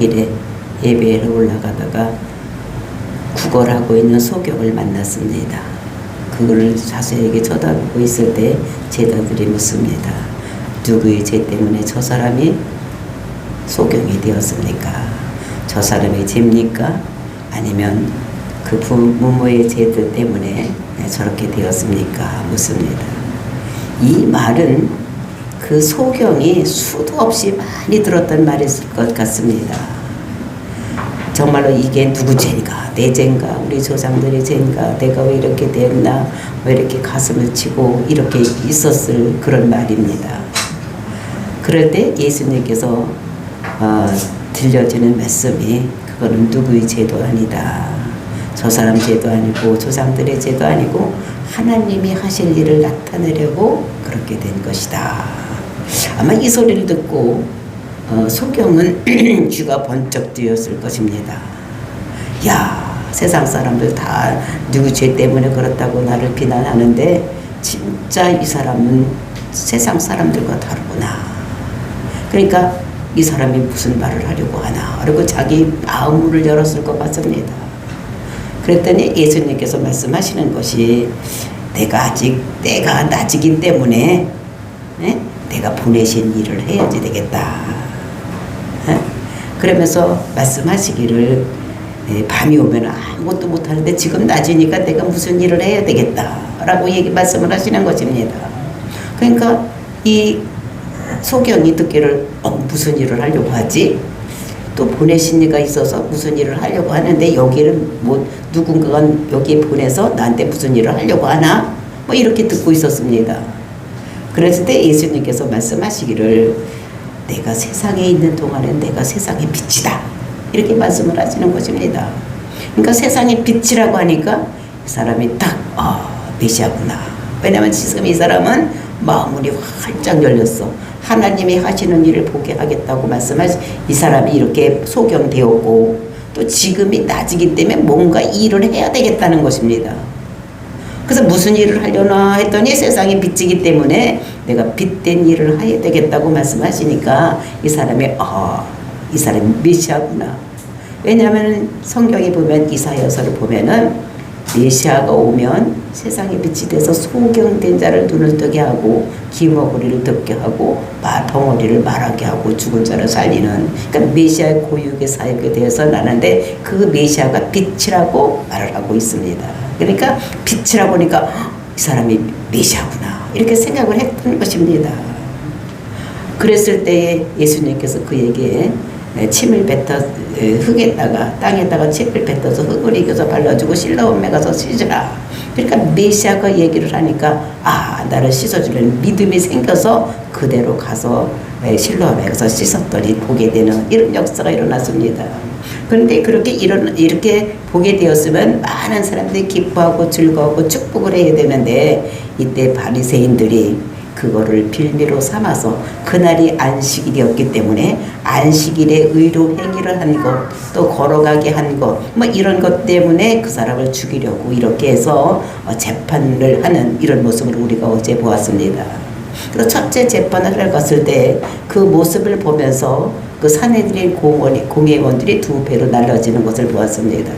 일에 예배를 올라가다가 구걸하고 있는 소경을 만났습니다. 그거를 자세하게 쳐다보고 있을 때 제자들이 묻습니다. 누구의 죄 때문에 저 사람이 소경이 되었습니까? 저 사람의 죄입니까? 아니면 그 부모의 죄들 때문에 저렇게 되었습니까? 묻습니다. 이 말은 그 소경이 수도 없이 많이 들었던 말이었을 것 같습니다. 정말로 이게 누구 죄인가? 내 죄인가? 우리 조상들의 죄인가? 내가 왜 이렇게 됐나? 왜 이렇게 가슴을 치고 이렇게 있었을 그런 말입니다. 그럴 때 예수님께서 들려주는 말씀이 그거는 누구의 죄도 아니다. 저 사람 죄도 아니고 조상들의 죄도 아니고 하나님이 하실 일을 나타내려고 그렇게 된 것이다. 아마 이 소리를 듣고 소경은 쥐가 번쩍 뛰었을 것입니다. 야, 세상 사람들 다 누구 죄 때문에 그렇다고 나를 비난하는데 진짜 이 사람은 세상 사람들과 다르구나. 그러니까 이 사람이 무슨 말을 하려고 하나. 그리고 자기 마음을 열었을 것 같습니다. 그랬더니 예수님께서 말씀하시는 것이 내가 아직 때가 낮이기 때문에 내가 보내신 일을 해야지 되겠다. 그러면서 말씀하시기를 밤이 오면 아무것도 못하는데 지금 낮이니까 내가 무슨 일을 해야 되겠다 라고 말씀을 하시는 것입니다. 그러니까 이 소경이 듣기를 무슨 일을 하려고 하지? 또 보내신 이가 있어서 무슨 일을 하려고 하는데 여기는 뭐 누군가가 여기 보내서 나한테 무슨 일을 하려고 하나? 뭐 이렇게 듣고 있었습니다. 그랬을 때 예수님께서 말씀하시기를 내가 세상에 있는 동안은 내가 세상의 빛이다. 이렇게 말씀을 하시는 것입니다. 그러니까 세상의 빛이라고 하니까 이 사람이 딱 메시아구나. 왜냐하면 지금 이 사람은 마음문이 활짝 열렸어. 하나님이 하시는 일을 보게 하겠다고 말씀하시 이 사람이 이렇게 소경되었고 또 지금이 낮이기 때문에 뭔가 일을 해야 되겠다는 것입니다. 그래서 무슨 일을 하려나 했더니 세상이 빛이기 때문에 내가 빛된 일을 해야 되겠다고 말씀하시니까 이 사람이 이 사람이 메시아구나. 왜냐하면 성경에 보면 이사야서를 보면은 메시아가 오면 세상의 빛이 돼서 소경된 자를 눈을 뜨게 하고 귀머거리를 듣게 하고 덩어리를 말하게 하고 죽은 자를 살리는 그러니까 메시아의 고육의 사역에 대해서 나는데 그 메시아가 빛이라고 말을 하고 있습니다. 그러니까 빛이라고 하니까 이 사람이 메시아구나 이렇게 생각을 했던 것입니다. 그랬을 때에 예수님께서 그에게 침을 뱉어 흙에다가 땅에다가 침을 뱉어서 흙을 이겨서 발라주고 실로암에 가서 씻으라. 그러니까 메시아가 얘기를 하니까 나를 씻어주려는 믿음이 생겨서 그대로 가서 실로암에 가서 씻었더니 보게 되는 이런 역사가 일어났습니다. 그런데 이렇게 보게 되었으면 많은 사람들이 기뻐하고 즐거워하고 축복을 해야 되는데 이때 바리새인들이 그거를 빌미로 삼아서 그날이 안식일이었기 때문에 안식일에 의로 행위를 한 것, 또 걸어가게 한 것, 뭐 이런 것 때문에 그 사람을 죽이려고 이렇게 해서 재판을 하는 이런 모습을 우리가 어제 보았습니다. 그래서 첫째 재판을 하러 갔을 때 그 모습을 보면서 그 사내들의 공회원들이 두 배로 날라지는 것을 보았습니다.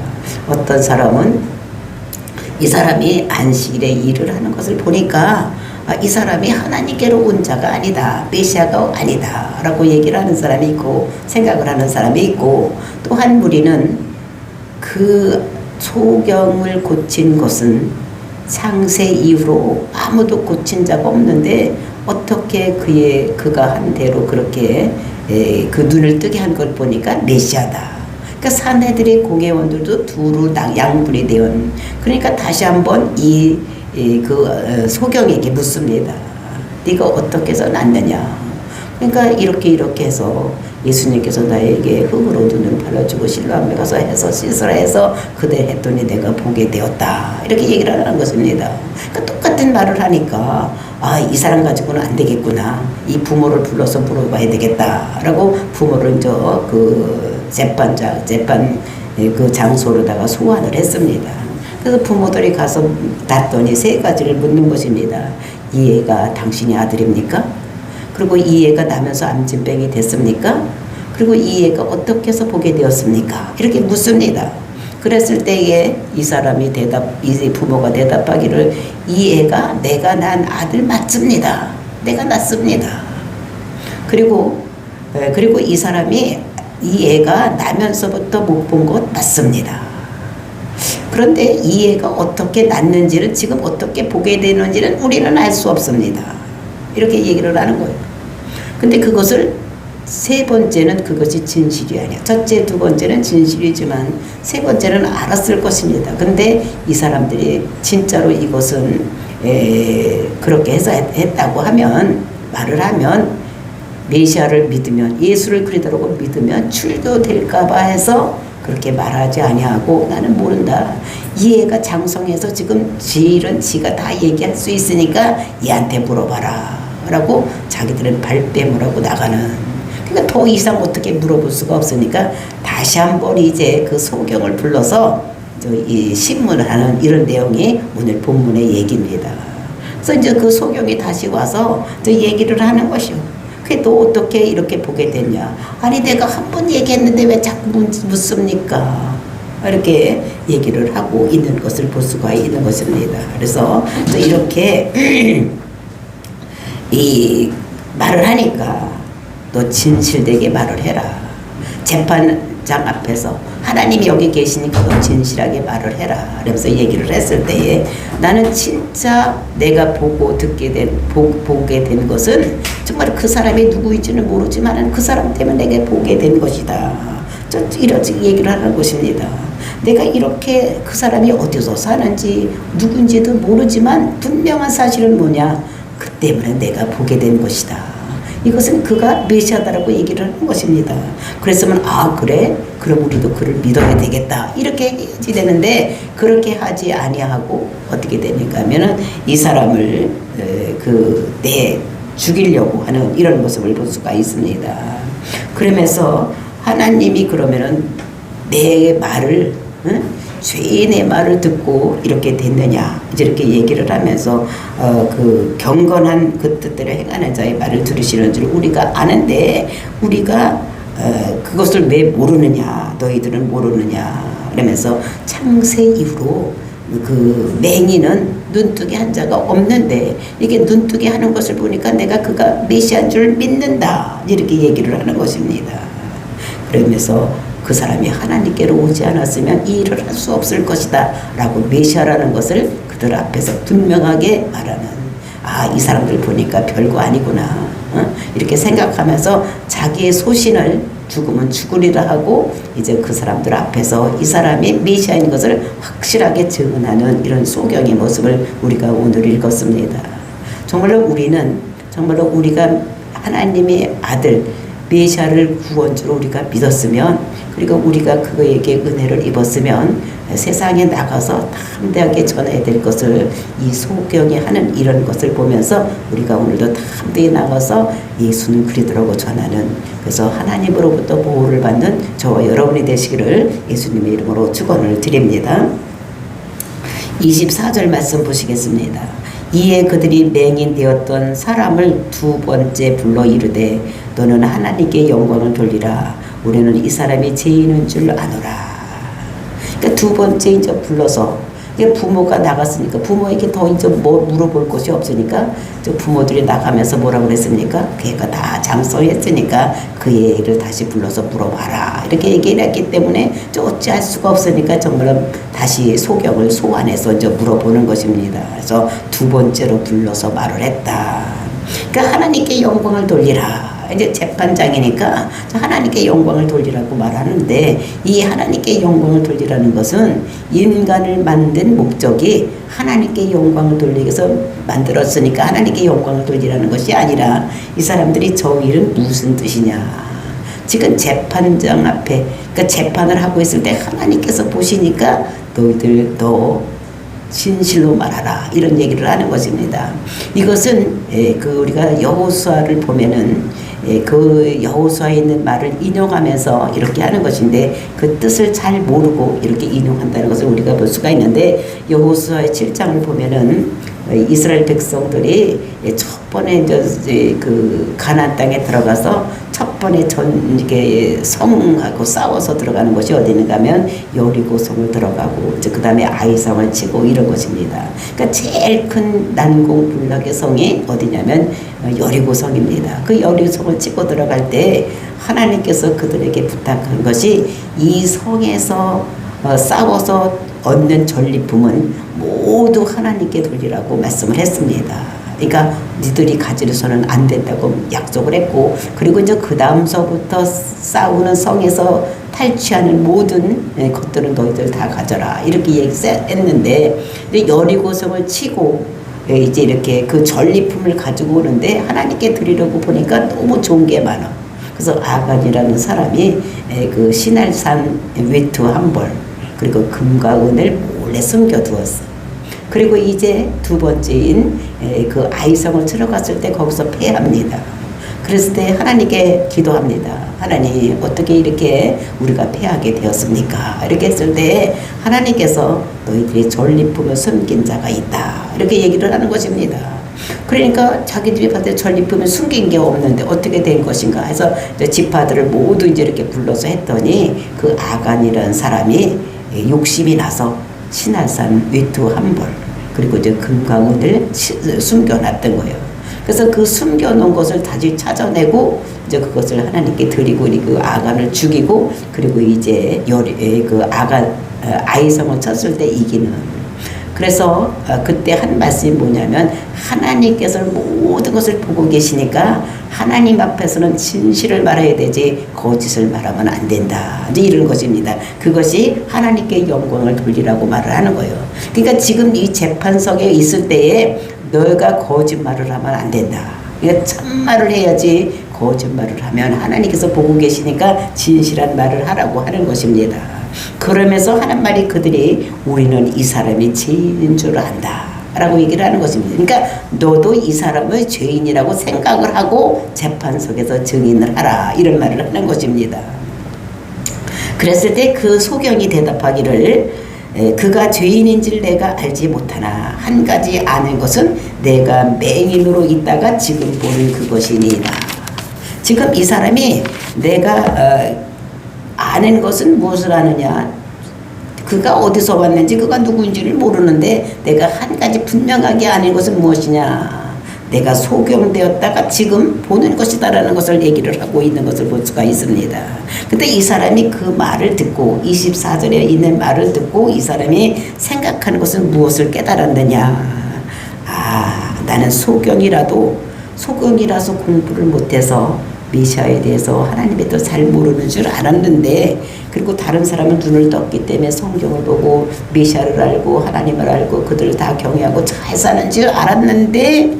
어떤 사람은 이 사람이 안식일에 일을 하는 것을 보니까 이 사람이 하나님께로 온 자가 아니다. 메시아가 아니다. 라고 얘기를 하는 사람이 있고 생각을 하는 사람이 있고 또 한 무리는 그 소경을 고친 것은 창세 이후로 아무도 고친 자가 없는데 어떻게 그가 한 대로 그렇게 그 눈을 뜨게 한 걸 보니까 메시아다. 그러니까 사내들의 공회원들도 두루 양분이 되었는 그러니까 다시 한번 그 소경에게 묻습니다. 네가 어떻게 해서 났느냐. 그러니까 이렇게 해서 예수님께서 나에게 흙으로 눈을 발라주고 실로암에 가서 해서 씻으라 해서 그대 했더니 내가 보게 되었다. 이렇게 얘기를 하는 것입니다. 그러니까 똑같은 말을 하니까 이 사람 가지고는 안 되겠구나. 이 부모를 불러서 물어봐야 되겠다. 라고 부모를 재판 그 장소로다가 소환을 했습니다. 그래서 부모들이 가서 낳았더니 세 가지를 묻는 것입니다. 이 애가 당신의 아들입니까? 그리고 이 애가 나면서 암진병이 됐습니까? 그리고 이 애가 어떻게 해서 보게 되었습니까? 이렇게 묻습니다. 그랬을 때에 이 사람이 이 부모가 대답하기를 이 애가 내가 낳은 아들 맞습니다. 내가 낳습니다. 그리고 이 사람이 이 애가 나면서부터 못 본 것 맞습니다. 그런데 이 애가 어떻게 낳는지는 지금 어떻게 보게 되는지는 우리는 알 수 없습니다. 이렇게 얘기를 하는 거예요. 근데 그것을 세 번째는 그것이 진실이 아니야. 첫째, 두 번째는 진실이지만 세 번째는 알았을 것입니다. 근데 이 사람들이 진짜로 이것은 그렇게 해서 했다고 하면 말을 하면 메시아를 믿으면 예수를 그리스도라고 믿으면 출교될까봐 해서 그렇게 말하지 아니하고 나는 모른다. 이 애가 장성해서 지금 지일은 지가 다 얘기할 수 있으니까 얘한테 물어봐라 라고 자기들은 발뺌을 하고 나가는. 그러니까 더 이상 어떻게 물어볼 수가 없으니까 다시 한번 이제 그 소경을 불러서 이 신문을 하는 이런 내용이 오늘 본문의 얘기입니다. 그래서 이제 그 소경이 다시 와서 얘기를 하는 것이요. 그게 너 어떻게 이렇게 보게 됐냐? 아니 내가 한 번 얘기했는데 왜 자꾸 묻습니까? 이렇게 얘기를 하고 있는 것을 볼 수가 있는 것입니다. 그래서 이렇게 이 말을 하니까 너 진실되게 말을 해라. 재판장 앞에서 하나님이 여기 계시니까 너 진실하게 말을 해라. 그러면서 얘기를 했을 때에 나는 진짜 내가 보게 된 것은 정말 그 사람이 누구인지는 모르지만 그 사람 때문에 내가 보게 된 것이다. 이렇게 얘기를 하는 것입니다. 내가 이렇게 그 사람이 어디서 사는지 누군지도 모르지만 분명한 사실은 뭐냐? 그 때문에 내가 보게 된 것이다. 이것은 그가 메시아다라고 얘기를 하는 것입니다. 그랬으면 그래? 그럼 우리도 그를 믿어야 되겠다. 이렇게 해야지 되는데 그렇게 하지 아니하고 어떻게 되니까 하면은 이 사람을 죽이려고 하는 이런 모습을 볼 수가 있습니다. 그러면서 하나님이 그러면은 내 말을 죄인의 말을 듣고 이렇게 됐느냐 이렇게 얘기를 하면서 그 경건한 그 뜻대로 행하는 자의 말을 들으시는 줄 우리가 아는데 우리가 그것을 왜 모르느냐 너희들은 모르느냐 그러면서 창세 이후로 그 맹인은 눈뜨게 한 자가 없는데 이게 눈뜨게 하는 것을 보니까 내가 그가 메시아인 줄 믿는다 이렇게 얘기를 하는 것입니다. 그러면서 그 사람이 하나님께로 오지 않았으면 이 일을 할 수 없을 것이다 라고 메시아라는 것을 그들 앞에서 분명하게 말하는 이 사람들 보니까 별거 아니구나 이렇게 생각하면서 자기의 소신을 죽으면 죽으리라 하고 이제 그 사람들 앞에서 이 사람이 메시아인 것을 확실하게 증언하는 이런 소경의 모습을 우리가 오늘 읽었습니다. 정말로 우리가 하나님의 아들 메시아를 구원주로 우리가 믿었으면 그리고 우리가 그에게 은혜를 입었으면 세상에 나가서 담대하게 전해야 될 것을 이 소경이 하는 이런 것을 보면서 우리가 오늘도 담대히 나가서 예수는 그리스도라고 전하는 그래서 하나님으로부터 보호를 받는 저와 여러분이 되시기를 예수님의 이름으로 축원을 드립니다. 24절 말씀 보시겠습니다. 이에 그들이 맹인 되었던 사람을 두 번째 불러 이르되 너는 하나님께 영광을 돌리라. 우리는 이 사람이 죄인인 줄 아노라. 그러니까 두 번째 이제 불러서 부모가 나갔으니까 부모에게 더 이제 뭐 물어볼 것이 없으니까 부모들이 나가면서 뭐라고 그랬습니까? 걔가 다 장성했으니까 그 애를 다시 불러서 물어봐라. 이렇게 얘기를 했기 때문에 어찌할 수가 없으니까 정말 다시 소경을 소환해서 이제 물어보는 것입니다. 그래서 두 번째로 불러서 말을 했다. 그러니까 하나님께 영광을 돌리라. 이제 재판장이니까 하나님께 영광을 돌리라고 말하는데 이 하나님께 영광을 돌리라는 것은 인간을 만든 목적이 하나님께 영광을 돌리기 위해서 만들었으니까 하나님께 영광을 돌리라는 것이 아니라 이 사람들이 저 일은 무슨 뜻이냐. 지금 재판장 앞에 그러니까 재판을 하고 있을 때 하나님께서 보시니까 너희들 너 진실로 말하라 이런 얘기를 하는 것입니다. 이것은 우리가 여호수아를 보면은 그 여호수아에 있는 말을 인용하면서 이렇게 하는 것인데 그 뜻을 잘 모르고 이렇게 인용한다는 것을 우리가 볼 수가 있는데 여호수아의 7장을 보면은 이스라엘 백성들이 첫 번에 이제 그 가나안 땅에 들어가서 첫 첫 번에 이게 성하고 싸워서 들어가는 곳이 어디는가 하면 여리고성을 들어가고 이제 그 다음에 아이성을 치고 이런 것입니다. 그러니까 제일 큰 난공불락의 성이 어디냐면 여리고성입니다. 그 여리고성을 치고 들어갈 때 하나님께서 그들에게 부탁한 것이 이 성에서 싸워서 얻는 전리품은 모두 하나님께 돌리라고 말씀을 했습니다. 그러니까 니들이 가지고서는 안 된다고 약속을 했고, 그리고 이제 그 다음서부터 싸우는 성에서 탈취하는 모든 것들은 너희들 다 가져라 이렇게 얘기했는데, 여리고성을 치고 이제 이렇게 그 전리품을 가지고 오는데 하나님께 드리려고 보니까 너무 좋은 게 많아. 그래서 아간이라는 사람이 그 시날산 외투 한 벌, 그리고 금과 은을 몰래 숨겨두었어. 그리고 이제 두 번째인 그 아이성을 들어갔을 때 거기서 패합니다. 그랬을 때 하나님께 기도합니다. 하나님, 어떻게 이렇게 우리가 패하게 되었습니까? 이렇게 했을 때 하나님께서 너희들이 전리품을 숨긴 자가 있다 이렇게 얘기를 하는 것입니다. 그러니까 자기들이 봤을 때 전리품을 숨긴 게 없는데 어떻게 된 것인가 해서 이제 지파들을 모두 이제 이렇게 불러서 했더니 그 아간이라는 사람이 욕심이 나서 시날산 외투 한 벌, 그리고 이제 금과 은을 숨겨놨던 거예요. 그래서 그 숨겨놓은 것을 다시 찾아내고 이제 그것을 하나님께 드리고 그 아간을 죽이고, 그리고 이제 그 아간 아이성을 쳤을 때 이기는. 그래서 그때 한 말씀이 뭐냐면, 하나님께서 모든 것을 보고 계시니까 하나님 앞에서는 진실을 말해야 되지 거짓을 말하면 안 된다, 이제 이런 것입니다. 그것이 하나님께 영광을 돌리라고 말을 하는 거예요. 그러니까 지금 이 재판석에 있을 때에 너가 거짓말을 하면 안 된다. 그러니까 참말을 해야지 거짓말을 하면 하나님께서 보고 계시니까 진실한 말을 하라고 하는 것입니다. 그러면서 하는 말이 그들이 우리는 이 사람이 죄인인 줄 안다 라고 얘기를 하는 것입니다. 그러니까 너도 이 사람을 죄인이라고 생각을 하고 재판석에서 증인을 하라 이런 말을 하는 것입니다. 그랬을 때 그 소경이 대답하기를 그가 죄인인지를 내가 알지 못하나 한 가지 아는 것은 내가 맹인으로 있다가 지금 보는 그것이니이다. 지금 이 사람이 내가 아는 것은 무엇을 아느냐, 그가 어디서 왔는지 그가 누구인지를 모르는데 내가 한 가지 분명하게 아는 것은 무엇이냐, 내가 소경되었다가 지금 보는 것이다라는 것을 얘기를 하고 있는 것을 볼 수가 있습니다. 근데 이 사람이 그 말을 듣고 24절에 있는 말을 듣고 이 사람이 생각하는 것은 무엇을 깨달았느냐, 나는 소경이라서 공부를 못해서 메시아에 대해서 하나님에 더 잘 모르는 줄 알았는데, 그리고 다른 사람은 눈을 떴기 때문에 성경을 보고 메시아를 알고 하나님을 알고 그들을 다 경외하고 잘 사는 줄 알았는데,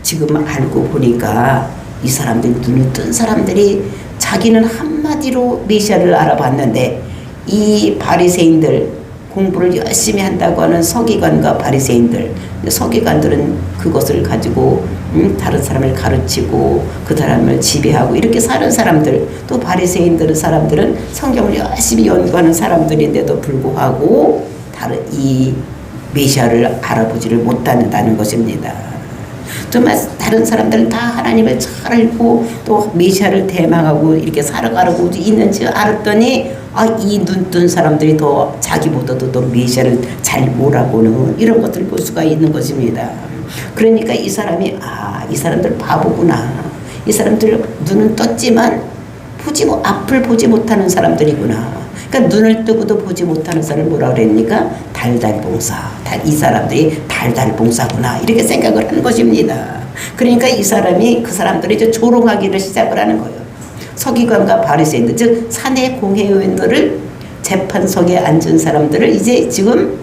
지금 알고 보니까 이 사람들, 눈을 뜬 사람들이 자기는 한마디로 메시아를 알아봤는데 이 바리새인들, 공부를 열심히 한다고 하는 서기관과 바리새인들, 서기관들은 그것을 가지고 다른 사람을 가르치고 그 사람을 지배하고 이렇게 사는 사람들, 또 바리새인들은 사람들은 성경을 열심히 연구하는 사람들인데도 불구하고 이 메시아를 알아보지를 못한다는 것입니다. 정말 다른 사람들은 다 하나님을 잘 알고 또 메시아를 대망하고 이렇게 살아가고 있는지 알았더니 이 눈뜬 사람들이 더 자기보다도 더 메시아를 잘 몰아보는 이런 것들을 볼 수가 있는 것입니다. 그러니까 이 사람이 이 사람들 바보구나, 이 사람들 눈은 떴지만 앞을 보지 못하는 사람들이구나. 그러니까 눈을 뜨고도 보지 못하는 사람을 뭐라 그랬니까 달달봉사, 이 사람들이 달달봉사구나 이렇게 생각을 하는 것입니다. 그러니까 이 사람이 그 사람들이 이제 조롱하기를 시작을 하는 거예요. 서기관과 바리새인들, 즉 사내 공회의원들을, 재판석에 앉은 사람들을 이제 지금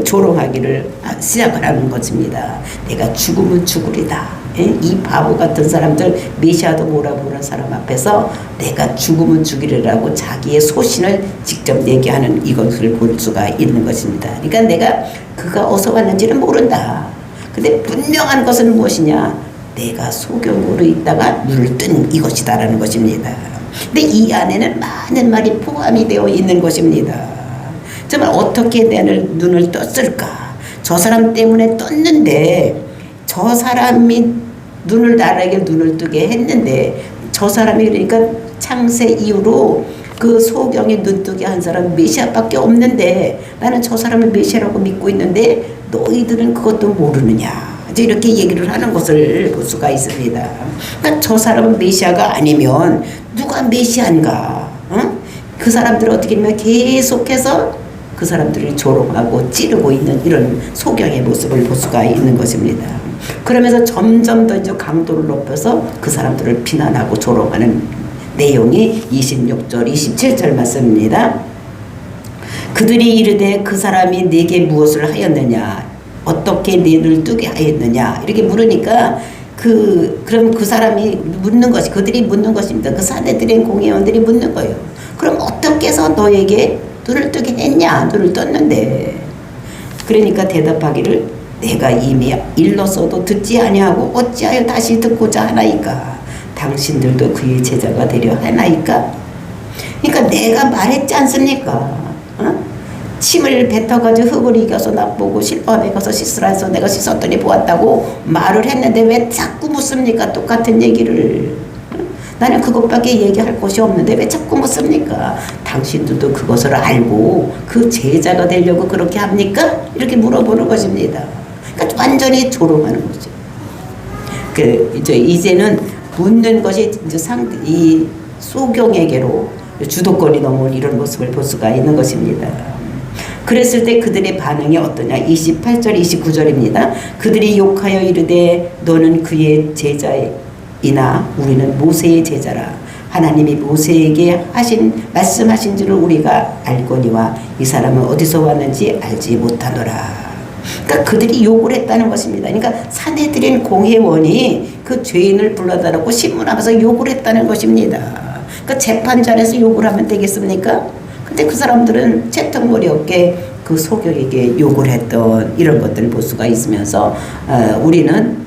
조롱하기를 시작을 하는 것입니다. 내가 죽으면 죽으리다. 이 바보 같은 사람들, 메시아도 몰아보는 사람 앞에서 내가 죽으면 죽이리라고 자기의 소신을 직접 얘기하는 이것을 볼 수가 있는 것입니다. 그러니까 그가 어디서 왔는지는 모른다. 근데 분명한 것은 무엇이냐, 내가 소경으로 있다가 눈을 뜬 이것이다라는 것입니다. 근데 이 안에는 많은 말이 포함이 되어 있는 것입니다. 정말 어떻게 내 눈을 떴을까? 저 사람 때문에 떴는데, 저 사람이 나에게 눈을 뜨게 했는데 저 사람이 그러니까 창세 이후로 그 소경의 눈뜨게 한 사람 메시아밖에 없는데 나는 저 사람을 메시아라고 믿고 있는데 너희들은 그것도 모르느냐. 이렇게 얘기를 하는 것을 볼 수가 있습니다. 그러니까 저 사람은 메시아가 아니면 누가 메시아인가? 어? 그 사람들은 어떻게 하면 계속해서 그 사람들을 조롱하고 찌르고 있는 이런 소경의 모습을 볼 수가 있는 것입니다. 그러면서 점점 더 이제 강도를 높여서 그 사람들을 비난하고 조롱하는 내용이 26절, 27절 말씀입니다. 그들이 이르되 그 사람이 네게 무엇을 하였느냐? 어떻게 네 눈을 뜨게 하였느냐? 이렇게 물으니까 그럼 그 사람이 묻는 것이 그들이 묻는 것입니다. 그 사내들인 공회원들이 묻는 거예요. 그럼 어떻게 해서 너에게 눈을 뜨게 했냐? 눈을 떴는데. 그러니까 대답하기를 내가 이미 일렀어도 듣지 아니하고 어찌하여 다시 듣고자 하나이까? 당신들도 그의 제자가 되려 하나이까? 그러니까 내가 말했지 않습니까? 어? 침을 뱉어가지고 흙을 이겨서 나보고 실밥에 가서 씻으라 해서 내가 씻었더니 보았다고 말을 했는데 왜 자꾸 묻습니까? 똑같은 얘기를. 나는 그것밖에 얘기할 곳이 없는데 왜 자꾸 묻습니까? 당신들도 그것을 알고 그 제자가 되려고 그렇게 합니까? 이렇게 물어보는 것입니다. 그러니까 완전히 조롱하는 거죠. 이제는 묻는 것이 이제 이 소경에게로 주도권이 넘은 이런 모습을 볼 수가 있는 것입니다. 그랬을 때 그들의 반응이 어떠냐? 28절, 29절입니다. 그들이 욕하여 이르되 너는 그의 제자이나 우리는 모세의 제자라. 하나님이 모세에게 말씀하신 줄을 우리가 알거니와 이 사람은 어디서 왔는지 알지 못하노라. 그러니까 그들이 욕을 했다는 것입니다. 그러니까 사내들인 공회원이 그 죄인을 불러다놓고 신문하면서 욕을 했다는 것입니다. 그러니까 재판장에서 욕을 하면 되겠습니까? 근데 그 사람들은 채통머리 없게 그 소경에게 욕을 했던 이런 것들을 볼 수가 있으면서 우리는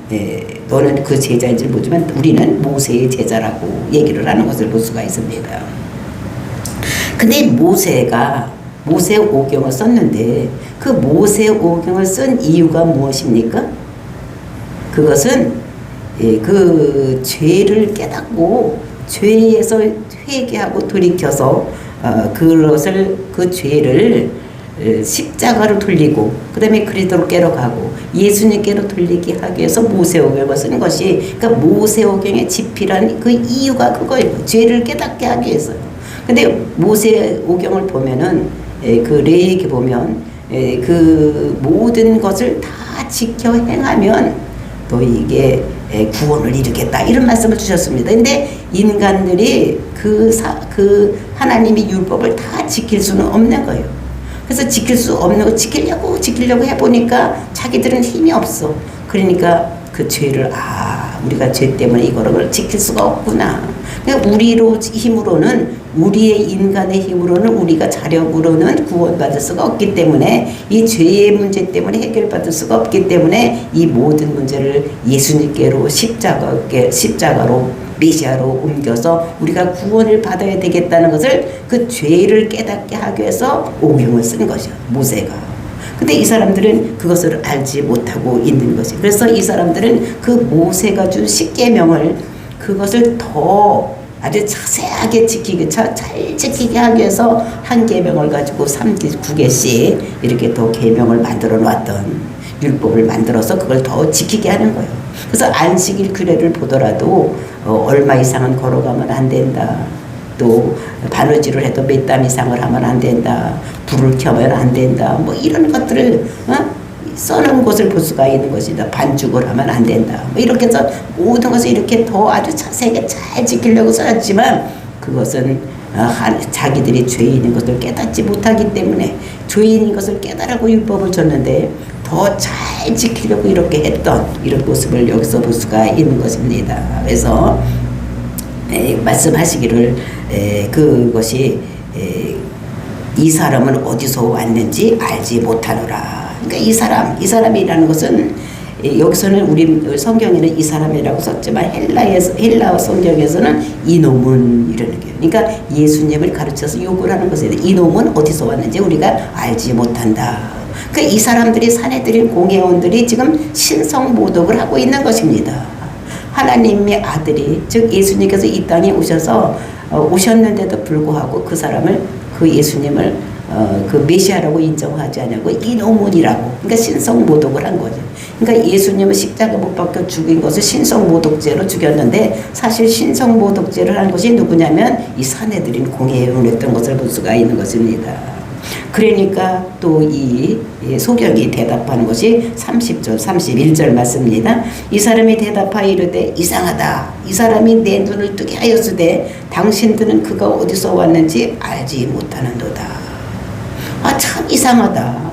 너는 그 제자인지 모르지만 우리는 모세의 제자라고 얘기를 하는 것을 볼 수가 있습니다. 근데 모세가 모세 오경을 썼는데 그 모세 오경을 쓴 이유가 무엇입니까? 그것은 그 죄를 깨닫고 죄에서 회개하고 돌이켜서 그것을 그 죄를 십자가로 돌리고 그 다음에 그리스도께로 가고 예수님께로 돌리게 하기 위해서 모세오경을 쓴 것이 그러니까 모세오경의 집필한 그 이유가 그거예요. 죄를 깨닫게 하기 위해서요. 근데 모세오경을 보면은 그 레위기 보면 그 모든 것을 다 지켜 행하면 너희에게 구원을 이루겠다 이런 말씀을 주셨습니다. 근데 인간들이 그 하나님의 율법을 다 지킬 수는 없는 거예요. 그래서 지킬 수 없는 거 지키려고 해보니까 자기들은 힘이 없어. 그러니까 그 죄를 우리가 죄 때문에 이거를 지킬 수가 없구나. 그러니까 우리의 인간의 힘으로는 우리가 자력으로는 구원받을 수가 없기 때문에 이 죄의 문제 때문에 해결받을 수가 없기 때문에 이 모든 문제를 예수님께로 십자가로 메시아로 옮겨서 우리가 구원을 받아야 되겠다는 것을 그 죄를 깨닫게 하기 위해서 오경을 쓴 것이야 모세가. 근데 이 사람들은 그것을 알지 못하고 있는 것이. 그래서 이 사람들은 그 모세가 준 십계명을 그것을 더 아주 자세하게 잘 지키게 하기 위해서 한 계명을 가지고 9개씩 이렇게 더 계명을 만들어 놨던 율법을 만들어서 그걸 더 지키게 하는 거예요. 그래서 안식일 규례를 보더라도 얼마 이상은 걸어가면 안 된다. 또 바느질을 해도 몇 땀 이상을 하면 안 된다. 불을 켜면 안 된다. 뭐 이런 것들을 써놓은 것을 볼 수가 있는 것이다. 반죽을 하면 안 된다. 뭐 이렇게 해서 모든 것을 이렇게 더 아주 자세하게 잘 지키려고 써놨지만 그것은 자기들이 죄인인 것을 깨닫지 못하기 때문에 죄인인 것을 깨달으고 율법을 줬는데 더 잘 지키려고 이렇게 했던 이런 모습을 여기서 볼 수가 있는 것입니다. 그래서 말씀하시기를 그것이 이 사람은 어디서 왔는지 알지 못하노라. 그러니까 이 사람이라는 것은 여기서는 우리 성경에는 이 사람이라고 썼지만 헬라어 성경에서는 이놈은 이러는 거예요. 그러니까 예수님을 가르쳐서 욕을 하는 것이에요. 이놈은 어디서 왔는지 우리가 알지 못한다. 그러니까 이 사람들이 사내들인 공회원들이 지금 신성모독을 하고 있는 것입니다. 하나님의 아들이, 즉 예수님께서 이 땅에 오셔서 오셨는데도 불구하고 그 사람을, 그 예수님을 그 메시아라고 인정하지 않냐고, 이노문이라고, 그러니까 신성모독을 한 거죠. 그러니까 예수님은 십자가 못 박혀 죽인 것을 신성모독죄로 죽였는데, 사실 신성모독죄를 한 것이 누구냐면 이 사내들인 공회원했던 것을 볼 수가 있는 것입니다. 그러니까 또 이 소경이 대답하는 것이 30절 31절 맞습니다. 이 사람이 대답하여 이르되 이상하다. 이 사람이 내 눈을 뜨게 하였으되 당신들은 그가 어디서 왔는지 알지 못하는도다. 아, 참 이상하다.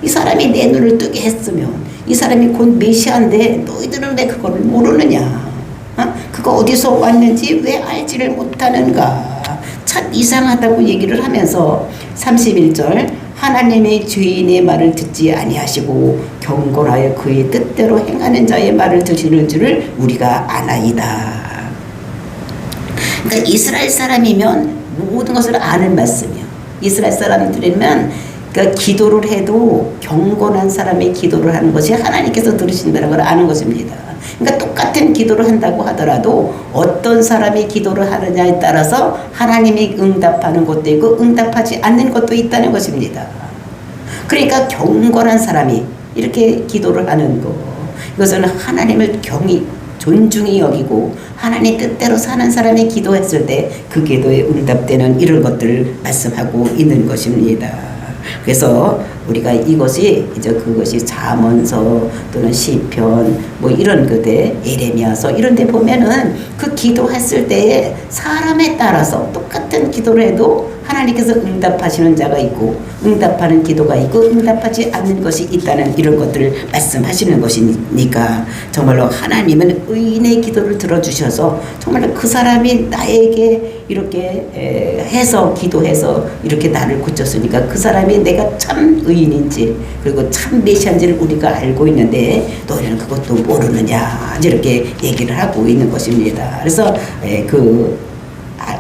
이 사람이 내 눈을 뜨게 했으면 이 사람이 곧 메시아인데 너희들은 왜 그걸 모르느냐? 그가 어디서 왔는지 왜 알지를 못하는가? 참 이상하다고 얘기를 하면서 31절 하나님의 죄인의 말을 듣지 아니하시고 경건하여 그의 뜻대로 행하는 자의 말을 들으시는 줄을 우리가 아나이다. 그러니까 이스라엘 사람이면 모든 것을 아는 말씀이요. 이스라엘 사람들이면 그러니까 기도를 해도 경건한 사람의 기도를 하는 것이 하나님께서 들으신다는 걸 아는 것입니다. 그러니까 똑같은 기도를 한다고 하더라도 어떤 사람이 기도를 하느냐에 따라서 하나님이 응답하는 것도 있고 응답하지 않는 것도 있다는 것입니다. 그러니까 경건한 사람이 이렇게 기도를 하는 거, 이것은 하나님을 존중히 여기고 하나님 뜻대로 사는 사람이 기도했을 때 그 기도에 응답되는 이런 것들을 말씀하고 있는 것입니다. 그래서 우리가 이것이 이제 그것이 잠언서 또는 시편 뭐 이런 그대 에레미야서 이런 데 보면은 그 기도했을 때에 사람에 따라서 똑같은 기도를 해도 하나님께서 응답하시는 자가 있고 응답하는 기도가 있고 응답하지 않는 것이 있다는 이런 것들을 말씀하시는 것이니까 정말로 하나님은 의인의 기도를 들어주셔서 정말로 그 사람이 나에게 이렇게 해서 기도해서 이렇게 나를 고쳤으니까 그 사람이 내가 참 의인인지 그리고 참 메시아인지를 우리가 알고 있는데 너희는 그것도 모르느냐 이렇게 얘기를 하고 있는 것입니다. 그래서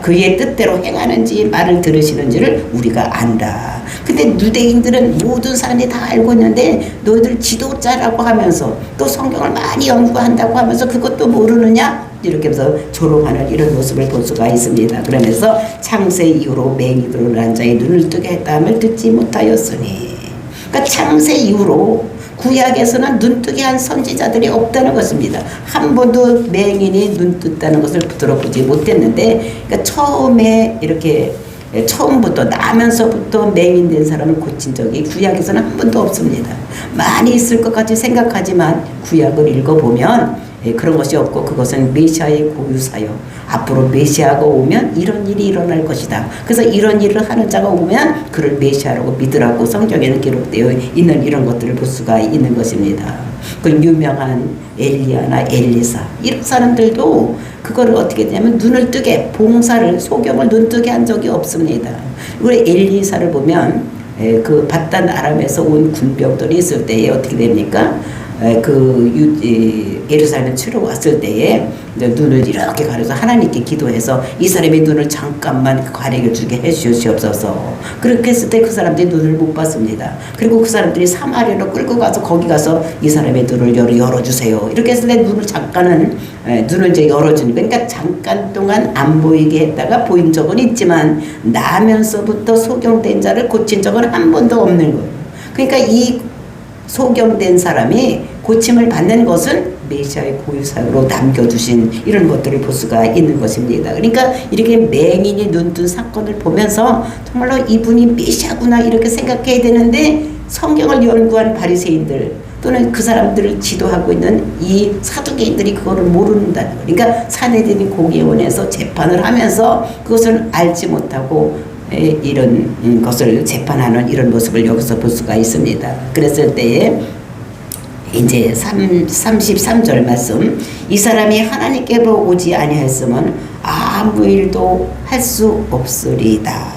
그의 뜻대로 행하는지 말을 들으시는지를 우리가 안다. 근데 누대인들은 모든 사람이 다 알고 있는데 너희들 지도자라고 하면서 또 성경을 많이 연구한다고 하면서 그것도 모르느냐? 이렇게 해서 조롱하는 이런 모습을 볼 수가 있습니다. 그러면서 창세 이후로 맹인으로 난 자의 눈을 뜨게 했다함을 듣지 못하였으니, 그러니까 창세 이후로 구약에서는 눈뜨게 한 선지자들이 없다는 것입니다. 한 번도 맹인이 눈 떴다는 것을 들어보지 못했는데, 그러니까 처음에 이렇게 처음부터 나면서부터 맹인된 사람을 고친 적이 구약에서는 한 번도 없습니다. 많이 있을 것 같이 생각하지만 구약을 읽어보면 그런 것이 없고 그것은 메시아의 고유사요. 앞으로 메시아가 오면 이런 일이 일어날 것이다. 그래서 이런 일을 하는 자가 오면 그를 메시아라고 믿으라고 성경에는 기록되어 있는 이런 것들을 볼 수가 있는 것입니다. 그 유명한 엘리야나 엘리사 이런 사람들도 그거를 어떻게 되냐면 눈을 뜨게 봉사를 소경을 눈뜨게 한 적이 없습니다. 우리 엘리사를 보면 그 바단 아람에서 온 군병들이 있을 때에 어떻게 됩니까? 예루살렘 치러 왔을 때에 눈을 이렇게 가려서 하나님께 기도해서 이 사람의 눈을 잠깐만 가리게 주게 해주시옵소서. 그렇게 했을 때 그 사람들이 눈을 못 봤습니다. 그리고 그 사람들이 사마리아로 끌고 가서 거기 가서 이 사람의 눈을 열어주세요. 이렇게 했을 때 눈을 잠깐은 눈을 이제 열어주니까, 그러니까 잠깐 동안 안 보이게 했다가 보인 적은 있지만 나면서부터 소경된 자를 고친 적은 한 번도 없는 거예요. 그러니까 이 소경된 사람이 고침을 받는 것은 메시아의 고유사로 남겨두신 이런 것들을 볼 수가 있는 것입니다. 그러니까 이렇게 맹인이 눈뜬 사건을 보면서 정말로 이분이 메시아구나 이렇게 생각해야 되는데 성경을 연구한 바리새인들 또는 그 사람들을 지도하고 있는 이 사두개인들이 그거를 모른다는 거예요. 그러니까 사내들이 공의원에서 재판을 하면서 그것을 알지 못하고 이런 것을 재판하는 이런 모습을 여기서 볼 수가 있습니다. 그랬을 때에 이제 33절 말씀, 이 사람이 하나님께로 오지 아니하였으면 아무 일도 할 수 없으리다.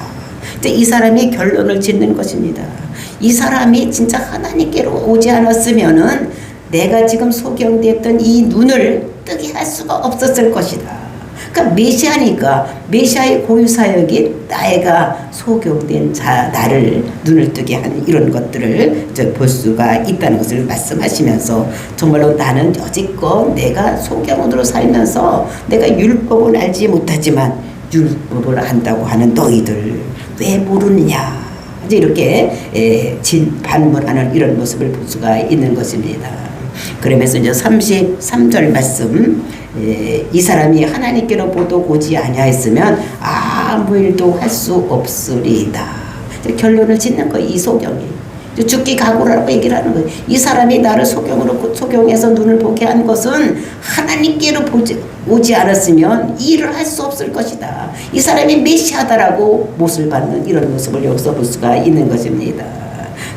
이 사람이 결론을 짓는 것입니다. 이 사람이 진짜 하나님께로 오지 않았으면은 내가 지금 소경되었던 이 눈을 뜨게 할 수가 없었을 것이다. 그러니까 메시아니까 메시아의 고유 사역이 나애가 소경된 나를 눈을 뜨게 하는 이런 것들을 볼 수가 있다는 것을 말씀하시면서 정말로 나는 여지껏 내가 소경으로 살면서 내가 율법은 알지 못하지만 율법을 안다고 하는 너희들 왜 모르느냐 이제 이렇게 반문하는 이런 모습을 볼 수가 있는 것입니다. 그러면서 이제 33절 말씀 이 사람이 하나님께로부터 오지 아니하였으면 아무 일도 할 수 없으리이다. 결론을 짓는 거예요. 이 소경이 죽기 각오라고 얘기를 하는 거예요. 이 사람이 나를 소경해서 눈을 보게 한 것은 하나님께로 오지 않았으면 이 일을 할 수 없을 것이다. 이 사람이 메시아다라고 못을 받는 이런 모습을 여기서 볼 수가 있는 것입니다.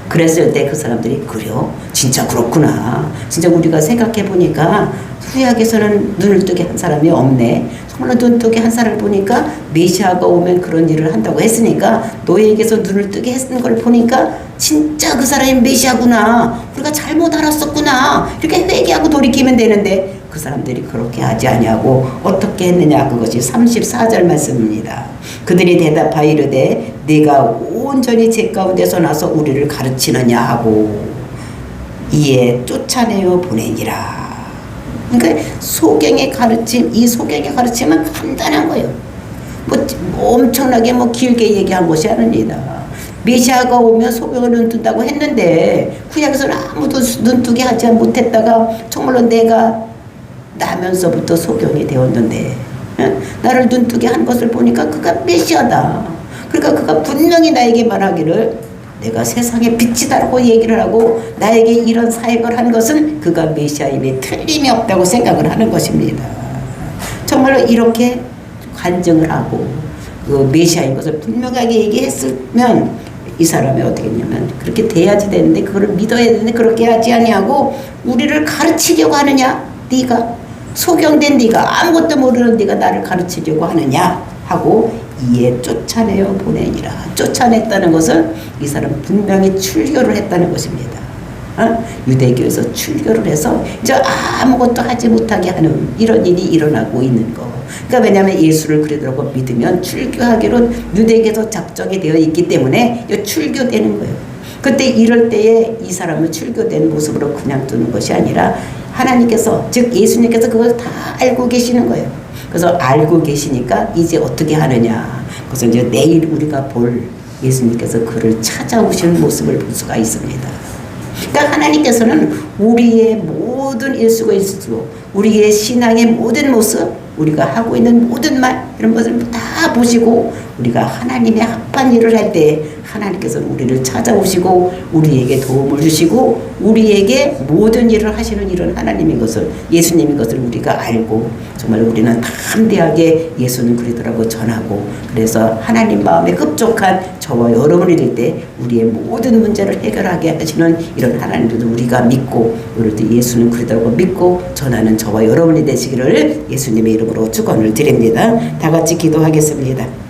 그랬을 때 그 사람들이 그래요? 진짜 그렇구나. 진짜 우리가 생각해 보니까 구약에서는 눈을 뜨게 한 사람이 없네. 정말로 눈 뜨게 한 사람을 보니까 메시아가 오면 그런 일을 한다고 했으니까 너에게서 눈을 뜨게 했는 걸 보니까 진짜 그 사람이 메시아구나. 우리가 잘못 알았었구나. 이렇게 회개하고 돌이키면 되는데 그 사람들이 그렇게 하지 아니하고 어떻게 했느냐. 그것이 34절 말씀입니다. 그들이 대답하여 이르되 네가 온전히 제 가운데서 나서 우리를 가르치느냐 하고 이에 쫓아내어 보내니라. 그러니까 소경의 가르침, 이 소경의 가르침은 간단한 거예요. 뭐 엄청나게 길게 얘기한 것이 아닙니다. 메시아가 오면 소경을 눈뜬다고 했는데 구약에서는 아무도 눈뜨게 하지 못했다가 정말로 내가 나면서부터 소경이 되었는데 나를 눈뜨게 한 것을 보니까 그가 메시아다. 그러니까 그가 분명히 나에게 말하기를 내가 세상의 빛이다라고 얘기를 하고 나에게 이런 사역을 한 것은 그가 메시아임에 틀림이 없다고 생각을 하는 것입니다. 정말로 이렇게 간증을 하고 그 메시아인 것을 분명하게 얘기했으면 이 사람이 어떻게 했냐면 그렇게 돼야지 되는데 그거를 믿어야 되는데 그렇게 하지 아니하고 우리를 가르치려고 하느냐. 네가 소경된 네가 아무것도 모르는 네가 나를 가르치려고 하느냐 하고 이에 쫓아내어 보내니라. 쫓아냈다는 것은 이 사람 분명히 출교를 했다는 것입니다. 유대교에서 출교를 해서 이제 아무것도 하지 못하게 하는 이런 일이 일어나고 있는 거. 그러니까 왜냐하면 예수를 그러더라고 믿으면 출교하기로 유대교에서 작정이 되어 있기 때문에 출교되는 거예요. 그때 이럴 때에 이 사람은 출교된 모습으로 그냥 두는 것이 아니라 하나님께서 즉 예수님께서 그걸 다 알고 계시는 거예요. 그래서 알고 계시니까 이제 어떻게 하느냐. 그래서 이제 내일 우리가 볼 예수님께서 그를 찾아오시는 모습을 볼 수가 있습니다. 그러니까 하나님께서는 우리의 모든 일수고 우리의 신앙의 모든 모습, 우리가 하고 있는 모든 말 이런 것을 다 보시고 우리가 하나님의 합한 일을 할 때 하나님께서는 우리를 찾아오시고 우리에게 도움을 주시고 우리에게 모든 일을 하시는 이런 하나님인 것을 예수님인 것을 우리가 알고 정말 우리는 담대하게 예수는 그리스도라고 전하고 그래서 하나님 마음에 흡족한 저와 여러분이 될 때 우리의 모든 문제를 해결하게 하시는 이런 하나님도 우리가 믿고 오늘 또 예수는 그리스도라고 믿고 전하는 저와 여러분이 되시기를 예수님의 이름으로 축원을 드립니다. 다 같이 기도하겠습니다.